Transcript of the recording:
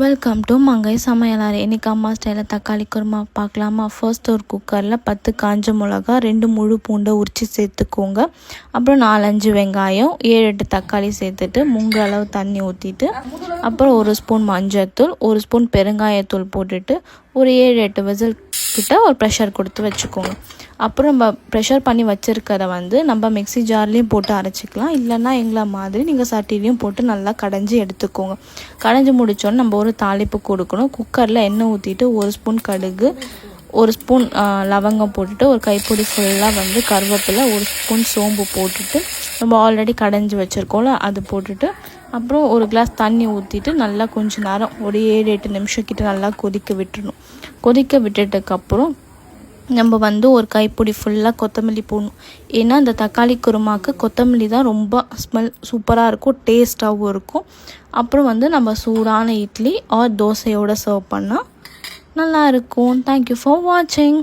Welcome to மங்கை சமையலாறு. இன்றைக்கி அம்மா ஸ்டைலில் தக்காளி குருமா பார்க்கலாமா. ஃபர்ஸ்ட் ஒரு குக்கரில் 10 காஞ்ச மிளகா, 2 முழு பூண்டை உரித்து சேர்த்துக்கோங்க. அப்புறம் 4-5 வெங்காயம், 7-8 தக்காளி சேர்த்துட்டு 3 அளவு தண்ணி ஊற்றிட்டு, அப்புறம் 1 ஸ்பூன் மஞ்சள்தூள், 1 ஸ்பூன் பெருங்காயத்தூள் போட்டுட்டு ஒரு 7-8 விசில் கிட்ட ஒரு ப்ரெஷர் கொடுத்து வச்சுக்கோங்க. அப்புறம் நம்ம ப்ரெஷர் பண்ணி வச்சுருக்கிறத நம்ம மிக்ஸி ஜார்லேயும் போட்டு அரைச்சிக்கலாம். இல்லைன்னா எங்களை மாதிரி நீங்கள் சட்டிலையும் போட்டு நல்லா கடைஞ்சி எடுத்துக்கோங்க. கடைஞ்சி முடித்தோன்னு நம்ம ஒரு தாளிப்பு கொடுக்கணும். குக்கரில் எண்ணெய் ஊற்றிட்டு 1 ஸ்பூன் கடுகு, 1 ஸ்பூன் லவங்கம் போட்டுட்டு, ஒரு கைப்பிடி ஃபுல்லாக கருவேப்பிலை, 1 ஸ்பூன் சோம்பு போட்டுட்டு, நம்ம ஆல்ரெடி கடைஞ்சி வச்சுருக்கோம்ல அது போட்டுட்டு, அப்புறம் ஒரு கிளாஸ் தண்ணி ஊற்றிட்டு நல்லா கொஞ்சம் நேரம் ஒரு 7-8 நிமிஷம் கிட்ட நல்லா கொதிக்க விட்டுறணும். கொதிக்க விட்டுட்டதுக்கப்புறம் நம்ம ஒரு கைப்பிடி ஃபுல்லாக கொத்தமல்லி போடணும். ஏன்னா இந்த தக்காளி குருமாவுக்கு கொத்தமல்லி தான் ரொம்ப ஸ்மெல் சூப்பராக இருக்கும், டேஸ்ட்டாகவும் இருக்கும். அப்புறம் நம்ம சூடான இட்லி ஆர் தோசையோடு சர்வ் பண்ணால் நல்லாயிருக்கும். தேங்க்யூ ஃபார் வாட்சிங்.